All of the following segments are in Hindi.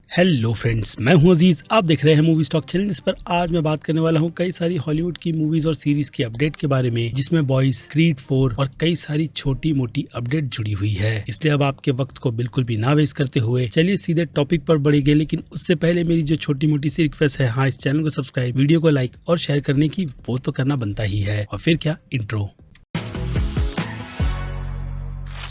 हेलो फ्रेंड्स, मैं हूं अजीज। आप देख रहे हैं मूवी स्टॉक चैनल, जिस पर आज मैं बात करने वाला हूं कई सारी हॉलीवुड की मूवीज और सीरीज की अपडेट के बारे में, जिसमें बॉयज, क्रीड 4 और कई सारी छोटी मोटी अपडेट जुड़ी हुई है। इसलिए अब आपके वक्त को बिल्कुल भी ना वेस्ट करते हुए चलिए सीधे टॉपिक पर बढ़ेंगे। लेकिन उससे पहले मेरी जो छोटी मोटी सी रिक्वेस्ट है, हाँ, इस चैनल को सब्सक्राइब, वीडियो को लाइक और शेयर करने की, वो तो करना बनता ही है। और फिर क्या, इंट्रो।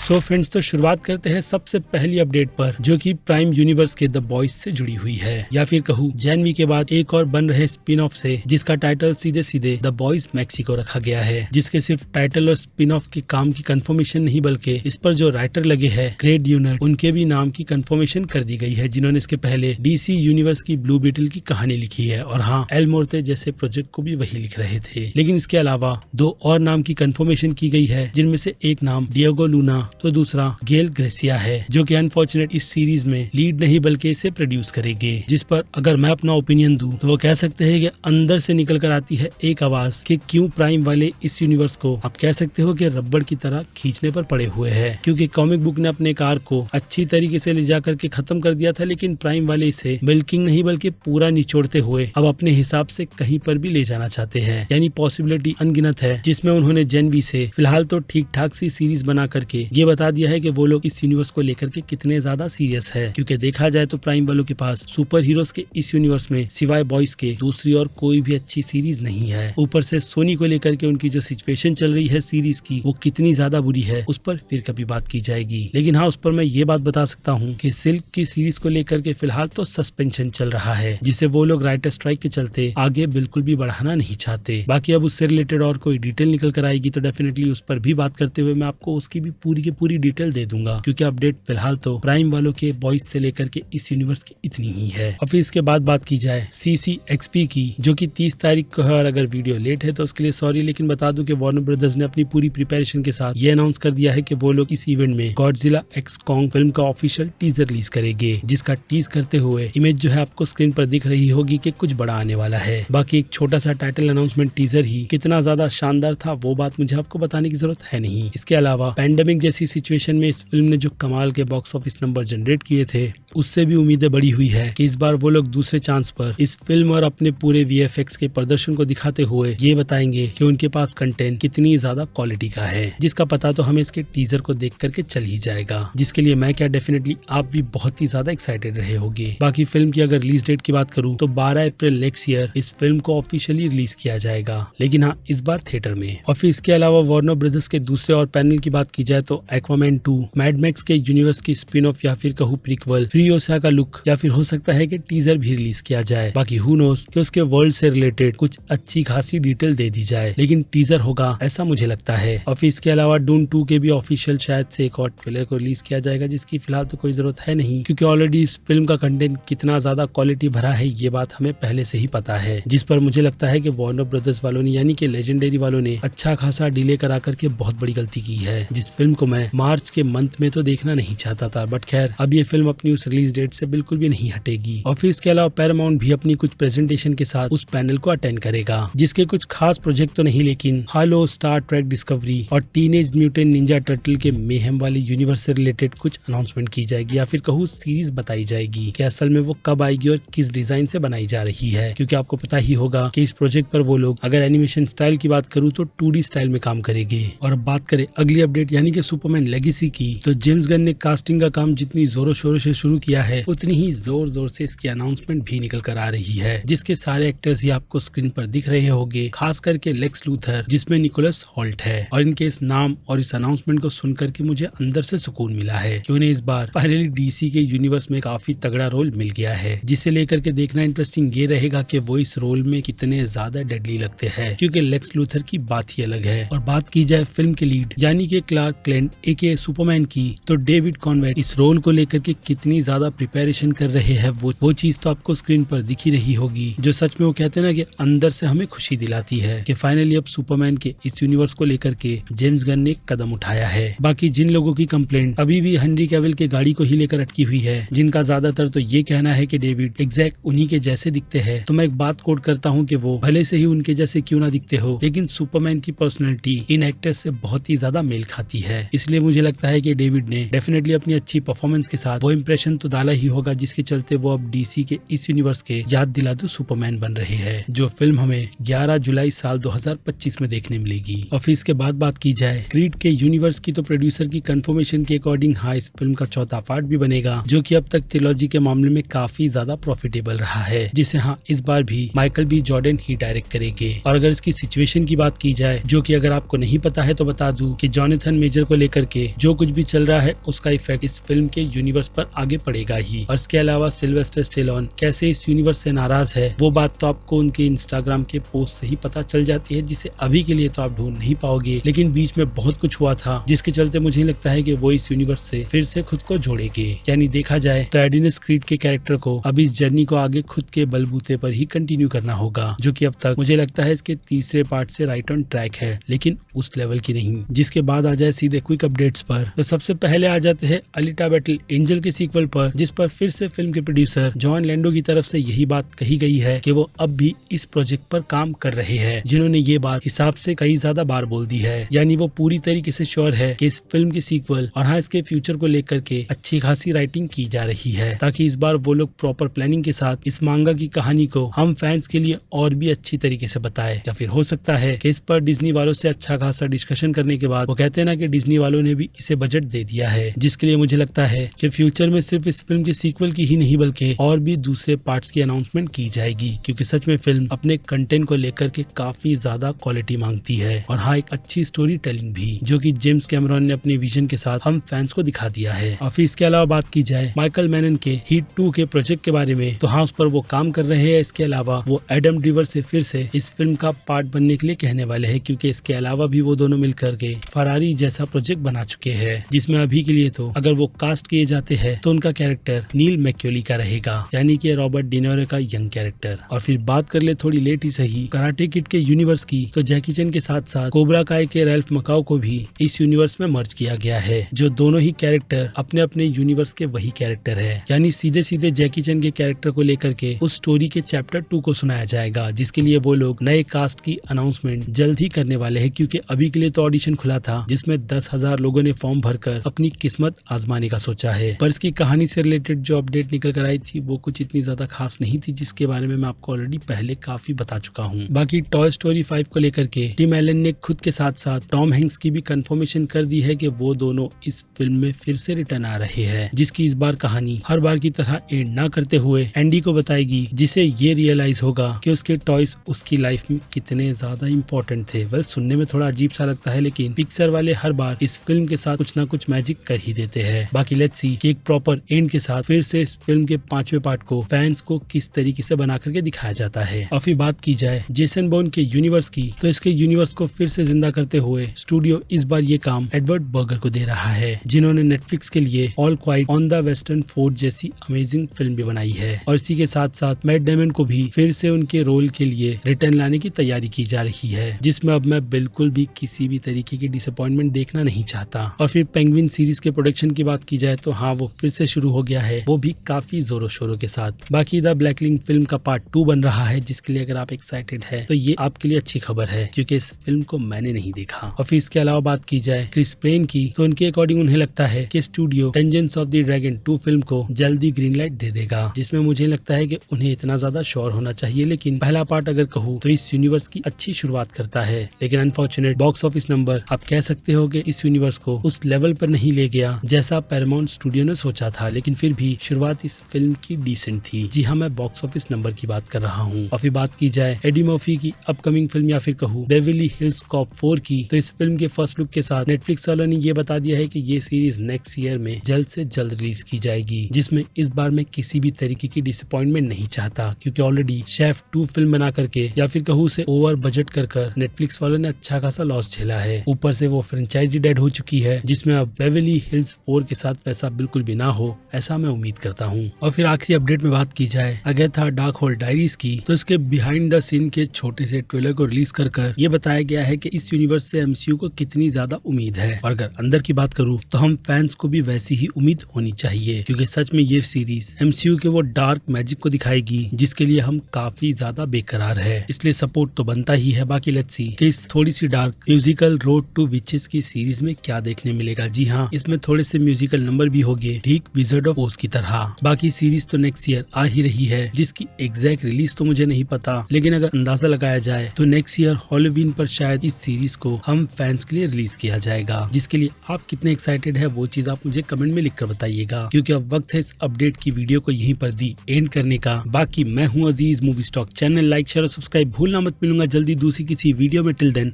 सो फ्रेंड्स, तो शुरुआत करते हैं सबसे पहली अपडेट पर, जो कि प्राइम यूनिवर्स के द बॉयज से जुड़ी हुई है, या फिर कहूँ जनवी के बाद एक और बन रहे स्पिन ऑफ से, जिसका टाइटल सीधे सीधे द बॉयज मैक्सिको रखा गया है। जिसके सिर्फ टाइटल और स्पिन ऑफ के काम की कंफर्मेशन नहीं, बल्कि इस पर जो राइटर लगे हैं क्रेड यूनर, उनके भी नाम की कंफर्मेशन कर दी गई है, जिन्होंने इसके पहले डीसी यूनिवर्स की ब्लू बीटल की कहानी लिखी है। और हाँ, एल मोर्ते जैसे प्रोजेक्ट को भी वही लिख रहे थे। लेकिन इसके अलावा दो और नाम की कंफर्मेशन की गई है, जिनमें से एक नाम डिएगो लूना तो दूसरा गेल ग्रेसिया है, जो कि अनफॉर्चुनेट इस सीरीज में लीड नहीं बल्कि इसे प्रोड्यूस करेंगे। जिस पर अगर मैं अपना ओपिनियन दूं तो वो कह सकते हैं कि अंदर से निकल कर आती है एक आवाज कि क्यों प्राइम वाले इस यूनिवर्स को, आप कह सकते हो कि रबड़ की तरह खींचने पर पड़े हुए हैं। क्योंकि कॉमिक बुक ने अपने कार को अच्छी तरीके से ले जाकर के खत्म कर दिया था, लेकिन प्राइम वाले इसे मिल्किंग नहीं बल्कि पूरा निचोड़ते हुए अब अपने हिसाब से कहीं पर भी ले जाना चाहते हैं। यानी पॉसिबिलिटी अनगिनत है, जिसमें उन्होंने जेनवी से फिलहाल तो ठीक ठाक सी सीरीज बना करके ये बता दिया है कि वो लोग इस यूनिवर्स को लेकर के कितने ज्यादा सीरियस है। क्योंकि देखा जाए तो प्राइम वालों के पास सुपर हीरोज के इस यूनिवर्स में सिवाय बॉयज के दूसरी और कोई भी अच्छी सीरीज नहीं है। ऊपर से सोनी को लेकर के उनकी जो सिचुएशन चल रही है सीरीज की, वो कितनी ज्यादा बुरी है, उस पर फिर कभी बात की जाएगी। लेकिन हाँ, उस पर मैं ये बात बता सकता हूँ कि सिल्क की सीरीज को लेकर के फिलहाल तो सस्पेंशन चल रहा है, जिसे वो लोग राइटर स्ट्राइक के चलते आगे बिल्कुल भी बढ़ाना नहीं चाहते। बाकी अब उससे रिलेटेड और कोई डिटेल निकल कर आएगी तो डेफिनेटली उस पर भी बात करते हुए मैं आपको उसकी भी पूरी की पूरी डिटेल दे दूंगा। क्योंकि अपडेट फिलहाल तो प्राइम वालों के बॉयज से लेकर के इस यूनिवर्स की इतनी ही है। और फिर इसके बाद बात की जाए CCXP की, जो कि 30 तारीख को है, और अगर वीडियो लेट है तो उसके लिए सॉरी। लेकिन बता दूं कि वार्नर ब्रदर्स ने अपनी पूरी प्रिपरेशन के साथ ये अनाउंस कर दिया है कि वो लोग इस इवेंट में गॉडजिला एक्स कॉन्ग फिल्म का ऑफिशियल टीजर रिलीज करेंगे, जिसका टीज करते हुए इमेज जो है आपको स्क्रीन पर दिख रही होगी कि कुछ बड़ा आने वाला है। बाकी एक छोटा सा टाइटल अनाउंसमेंट टीजर ही कितना ज्यादा शानदार था, वो बात मुझे आपको बताने की जरूरत है नहीं। इसके अलावा पैंडेमिक जैसी सिचुएशन में इस फिल्म ने जो कमाल के बॉक्स ऑफिस नंबर जनरेट किए थे, उससे भी उम्मीदें बढ़ी हुई है कि इस बार वो लोग दूसरे चांस पर इस फिल्म और अपने पूरे VFX के प्रदर्शन को दिखाते हुए ये बताएंगे कि उनके पास कंटेंट कितनी ज्यादा क्वालिटी का है, जिसका पता तो हमें इसके टीजर को देख करके चल ही जाएगा। जिसके लिए मैं क्या, डेफिनेटली आप भी बहुत ही ज्यादा एक्साइटेड रहे होंगे। बाकी फिल्म की अगर रिलीज डेट की बात करूँ तो 12 अप्रैल नेक्स्ट ईयर इस फिल्म को ऑफिशियली रिलीज किया जाएगा, लेकिन हाँ, इस बार थिएटर में। और फिर इसके अलावा वार्नर ब्रदर्स के दूसरे और पैनल की बात की जाए तो एक्वामैन 2, मैड मैक्स के यूनिवर्स की स्पिन ऑफ या फिर कहूँ प्रीक्वल, फ्री ओसा का लुक, या फिर हो सकता है कि टीजर भी रिलीज किया जाए। बाकी हु नोस कि उसके वर्ल्ड से रिलेटेड कुछ अच्छी खासी डिटेल दे दी जाए, लेकिन टीजर होगा ऐसा मुझे लगता है। और फिर इसके अलावा डून 2 के भी ऑफिशियल शायद से एक और ट्रेलर को रिलीज किया जाएगा, जिसकी फिलहाल तो कोई जरूरत है नहीं, क्योंकि ऑलरेडी इस फिल्म का कंटेंट कितना ज्यादा क्वालिटी भरा है ये बात हमें पहले से ही पता है। जिस पर मुझे लगता है कि वार्नर ब्रदर्स वालों ने, यानी कि लेजेंडरी वालों ने अच्छा खासा डिले करा करके बहुत बड़ी गलती की है। जिस फिल्म को मैं मार्च के मंथ में तो देखना नहीं चाहता था, बट खैर अब ये फिल्म अपनी उस रिलीज डेट से बिल्कुल भी नहीं हटेगी। और फिर इसके अलावा पैरामाउंट भी अपनी कुछ प्रेजेंटेशन के साथ उस पैनल को अटेंड करेगा, जिसके कुछ खास प्रोजेक्ट तो नहीं, लेकिन हालो, स्टार ट्रेक डिस्कवरी और टीनेज म्यूटेंट निंजा टर्टल के मेहम वाली यूनिवर्स से रिलेटेड कुछ अनाउंसमेंट की जाएगी, या फिर कहूँ सीरीज बताई जाएगी कि असल में वो कब आएगी और किस डिजाइन से बनाई जा रही है। क्योंकि आपको पता ही होगा कि इस प्रोजेक्ट पर वो लोग, अगर एनिमेशन स्टाइल की बात करूँ तो 2D स्टाइल में काम करेंगे। और अब बात करें अगली अपडेट यानी कि सुपरमैन लेगेसी की, तो जेम्स गन ने कास्टिंग का काम जितनी जोरों शोरों से शुरू किया है, उतनी ही जोर जोर से इसकी अनाउंसमेंट भी निकल कर आ रही है, जिसके सारे एक्टर्स ही आपको स्क्रीन पर दिख रहे होंगे, खास करके लेक्स लूथर, जिसमें निकोलस हॉल्ट है। और इनके इस नाम और इस अनाउंसमेंट को सुनकर के मुझे अंदर से सुकून मिला है कि उन्हें इस बार फाइनली डीसी के यूनिवर्स में काफी तगड़ा रोल मिल गया है, जिसे लेकर के देखना इंटरेस्टिंग ये रहेगा कि वो इस रोल में कितने ज्यादा डेडली लगते हैं। क्योंकि लेक्स लूथर की बात ही अलग है। और बात की जाए फिल्म के लीड यानी कि क्लार्क केंट एके सुपरमैन की, तो डेविड कॉन्वेट इस रोल को लेकर के कितनी ज्यादा प्रिपरेशन कर रहे हैं, वो चीज तो आपको स्क्रीन पर दिख ही रही होगी, जो सच में वो कहते हैं ना कि अंदर से हमें खुशी दिलाती है कि फाइनली अब सुपरमैन के इस यूनिवर्स को लेकर के जेम्स गन ने कदम उठाया है। बाकी जिन लोगों की कंप्लेंट अभी भी हेनरी कैविल के गाड़ी को ही लेकर अटकी हुई है, जिनका ज्यादातर तो ये कहना है कि डेविड एग्जैक्ट उन्हीं के जैसे दिखते हैं, तो मैं एक बात कोट करता हूँ कि वो भले से ही उनके जैसे क्यों ना दिखते हो, लेकिन सुपरमैन की पर्सनैलिटी इन एक्टर्स से बहुत ही ज्यादा मेल खाती है। इसलिए इसलिए मुझे लगता है कि डेविड ने डेफिनेटली अपनी अच्छी परफॉर्मेंस के साथ वो इम्प्रेशन तो डाला ही होगा, जिसके चलते वो अब डीसी के इस यूनिवर्स के याद दिला दो सुपरमैन बन रहे हैं, जो फिल्म हमें 11 जुलाई साल 2025 में देखने मिलेगी। और फिर इसके बाद बात की जाए क्रीड के यूनिवर्स की, तो प्रोड्यूसर की कंफर्मेशन के अकॉर्डिंग हाँ, इस फिल्म का चौथा पार्ट भी बनेगा, जो कि अब तक ट्रिलॉजी के मामले में काफी ज्यादा प्रॉफिटेबल रहा है, जिसे हाँ इस बार भी माइकल बी जॉर्डन ही डायरेक्ट करेंगे। और अगर इसकी सिचुएशन की बात की जाए, जो कि अगर आपको नहीं पता है तो बता दूं कि जॉनथन मेजर को लेकर के जो कुछ भी चल रहा है उसका इफेक्ट इस फिल्म के यूनिवर्स पर आगे पड़ेगा ही। और इसके अलावा सिल्वेस्टर स्टेलोन कैसे इस यूनिवर्स से नाराज है, वो बात तो आपको उनके इंस्टाग्राम के पोस्ट से ही पता चल जाती है, जिसे अभी के लिए तो आप ढूंढ नहीं पाओगे, लेकिन बीच में बहुत कुछ हुआ था जिसके चलते मुझे लगता है कि वो इस यूनिवर्स से फिर से खुद को जोड़ेंगे। यानी देखा जाए तो एडिनस क्रीड के कैरेक्टर को अब इस जर्नी को आगे खुद के बलबूते पर ही कंटिन्यू करना होगा, जो कि अब तक मुझे लगता है इसके तीसरे पार्ट से राइट ऑन ट्रैक है, लेकिन उस लेवल की नहीं। जिसके बाद आ जाए सीधे क्विक अपडेट्स पर, तो सबसे पहले आ जाते हैं अलिटा बैटल एंजल के सीक्वल पर, जिस पर फिर से फिल्म के प्रोड्यूसर जॉन लैंडो की तरफ से यही बात कही गई है कि वो अब भी इस प्रोजेक्ट पर काम कर रहे हैं, जिन्होंने ये बात हिसाब से कई ज्यादा बार बोल दी है। यानी वो पूरी तरीके से श्योर है कि इस फिल्म के सीक्वल और हाँ इसके फ्यूचर को लेकर के अच्छी खासी राइटिंग की जा रही है, ताकि इस बार वो लोग प्रॉपर प्लानिंग के साथ इस मांगा की कहानी को हम फैंस के लिए और भी अच्छी तरीके से बताए। या फिर हो सकता है कि इस पर डिज्नी वालों से अच्छा खासा डिस्कशन करने के बाद वो कहते हैं ना कि डिज्नी वालों ने भी इसे बजट दे दिया है, जिसके लिए मुझे लगता है कि फ्यूचर में सिर्फ इस फिल्म के सीक्वल की ही नहीं बल्कि और भी दूसरे पार्ट्स की अनाउंसमेंट की जाएगी, क्योंकि सच में फिल्म अपने कंटेंट को लेकर के काफी ज्यादा क्वालिटी मांगती है और हाँ एक अच्छी स्टोरी टेलिंग भी, जो कि जेम्स कैमरॉन ने अपने विजन के साथ हम फैंस को दिखा दिया है। और फिर इसके अलावा बात की जाए माइकल मैनन के हीट 2 के प्रोजेक्ट के बारे में, तो हाँ उस पर वो काम कर रहे हैं। इसके अलावा वो एडम ड्राइवर से फिर से इस फिल्म का पार्ट बनने के लिए कहने वाले हैं, क्योंकि इसके अलावा भी वो दोनों मिलकर के फरारी जैसा प्रोजेक्ट बना चुके हैं, जिसमें अभी के लिए तो अगर वो कास्ट किए जाते हैं तो उनका कैरेक्टर नील मैक्यूली का रहेगा, यानी कि रॉबर्ट डिनोरे का यंग कैरेक्टर। और फिर बात कर ले थोड़ी लेट ही सही कराटे किड के यूनिवर्स की, तो जैकी चैन के साथ साथ कोबरा काय के रैल्फ मकाओ को भी इस यूनिवर्स में मर्ज किया गया है, जो दोनों ही कैरेक्टर अपने अपने यूनिवर्स के वही कैरेक्टर है। यानी सीधे सीधे जैकी चैन के कैरेक्टर को लेकर के उस स्टोरी के चैप्टर 2 को सुनाया जाएगा, जिसके लिए वो लोग नए कास्ट की अनाउंसमेंट जल्द ही करने वाले हैं, क्योंकि अभी के लिए तो ऑडिशन खुला था जिसमें 10,000 लोगों ने फॉर्म भरकर अपनी किस्मत आजमाने का सोचा है। पर इसकी कहानी से रिलेटेड जो अपडेट निकल कर आई थी वो कुछ इतनी ज्यादा खास नहीं थी, जिसके बारे में मैं आपको ऑलरेडी पहले काफी बता चुका हूँ। बाकी टॉय स्टोरी 5 को लेकर के टिम एलन ने खुद के साथ साथ टॉम हैंक्स की भी कंफर्मेशन कर दी है कि वो दोनों इस फिल्म में फिर से रिटर्न आ रहे हैं, जिसकी इस बार कहानी हर बार की तरह एंड ना करते हुए एंडी को बताएगी, जिसे ये रियलाइज होगा कि उसके टॉयज उसकी लाइफ में कितने ज्यादा इंपॉर्टेंट थे। वेल सुनने में थोड़ा अजीब सा लगता है, लेकिन पिक्चर वाले हर बार इस फिल्म के साथ कुछ ना कुछ मैजिक कर ही देते हैं। बाकी लेट्स सी कि एक प्रॉपर एंड के साथ फिर से इस फिल्म के 5वें पार्ट को फैंस को किस तरीके से बना करके दिखाया जाता है। और फिर बात की जाए जेसन बोर्न के यूनिवर्स की, तो इसके यूनिवर्स को फिर से जिंदा करते हुए स्टूडियो इस बार ये काम एडवर्ड बर्गर को दे रहा है, जिन्होंने नेटफ्लिक्स के लिए all quite on the western fort जैसी अमेजिंग फिल्म भी बनाई है। और इसी के साथ साथ मैट डेमन को भी फिर से उनके रोल के लिए रिटर्न लाने की तैयारी की जा रही है, जिसमें अब मैं बिल्कुल भी किसी भी तरीके की डिसअपॉइंटमेंट देखना नहीं चाहता। और फिर पेंगुइन सीरीज के प्रोडक्शन की बात की जाए तो हाँ वो फिर से शुरू हो गया है, वो भी काफी जोरों शोरों के साथ। बाकी द ब्लैकलिंग फिल्म का पार्ट 2 बन रहा है, जिसके लिए अगर आप एक्साइटेड है तो ये आपके लिए अच्छी खबर है, क्योंकि इस फिल्म को मैंने नहीं देखा। और फिर इसके अलावा बात की जाए क्रिस पेन की, तो उनके अकॉर्डिंग उन्हें लगता है कि studio dungeons of the dragon 2 film को जल्दी ग्रीन लाइट दे देगा, जिसमें मुझे लगता है कि उन्हें इतना ज्यादा श्योर होना चाहिए। लेकिन पहला पार्ट अगर कहूँ तो इस यूनिवर्स की अच्छी शुरुआत करता है, लेकिन अनफॉर्चुनेट बॉक्स ऑफिस नंबर आप कह सकते हो कि इस यूनिवर्स को उस लेवल पर नहीं ले गया जैसा पैरामाउंट स्टूडियो ने सोचा था। लेकिन फिर भी शुरुआत इस फिल्म की डिसेंट थी। जी हाँ, मैं बॉक्स ऑफिस नंबर की बात कर रहा हूँ। और फिर बात की जाए एडी मर्फी की अपकमिंग फिल्म या फिर कहूँ बेवर्ली हिल्स कॉप 4 की, तो इस फिल्म के फर्स्ट लुक के साथ नेटफ्लिक्स वालों ने ये बता दिया है कि ये सीरीज नेक्स्ट ईयर में जल्द से जल्द रिलीज की जाएगी, जिसमें इस बार मैं किसी भी तरीके की डिसअपॉइंटमेंट नहीं चाहता, क्योंकि ऑलरेडी शेफ 2 फिल्म बना करके या फिर कहूँ से ओवर बजट कर नेटफ्लिक्स वालों ने अच्छा खासा लॉस झेला है। ऊपर से वो फ्रेंचाइजी डेड हो चुकी है, जिसमें अब बेवर्ली हिल्स 4 के साथ वैसा बिल्कुल भी ना हो, ऐसा मैं उम्मीद करता हूँ। और फिर आखिरी अपडेट में बात की जाए अगेथा डार्क होल डायरीज की, तो इसके बिहाइंड द सीन के छोटे से ट्रेलर को रिलीज कर ये बताया गया है कि इस यूनिवर्स से एमसीयू को कितनी ज्यादा उम्मीद है। और अगर अंदर की बात करूँ तो हम फैंस को भी वैसी ही उम्मीद होनी चाहिए, क्योंकि सच में ये सीरीज एमसीयू के वो डार्क मैजिक को दिखाएगी जिसके लिए हम काफी ज्यादा बेकरार है, इसलिए सपोर्ट तो बनता ही है। बाकी लेट्स सी कि इस थोड़ी सी dark musical road to witches की सीरीज में क्या देखने मिलेगा। जी हाँ, इसमें थोड़े से म्यूजिकल नंबर भी होंगे, ठीक विज़ार्ड ऑफ ओज की तरह। बाकी सीरीज तो नेक्स्ट ईयर आ ही रही है, जिसकी एग्जैक्ट रिलीज तो मुझे नहीं पता, लेकिन अगर अंदाजा लगाया जाए तो नेक्स्ट ईयर हॉलोवीन पर शायद इस सीरीज को हम फैंस के लिए रिलीज किया जाएगा। जिसके लिए आप कितने एक्साइटेड है वो चीज आप मुझे कमेंट में लिखकर बताइएगा, क्योंकि अब वक्त है इस अपडेट की वीडियो को यहीं पर दी एंड करने का। बाकी मैं हूँ Aziz, movie stock channel like share और सब्सक्राइब भूलना मत। मिलूंगा जल्दी दूसरी किसी वीडियो में। Till then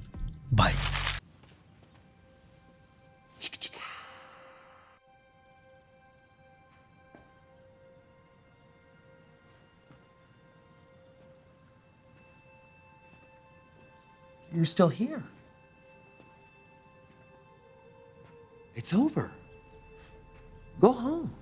bye. You're still here. It's over. Go home.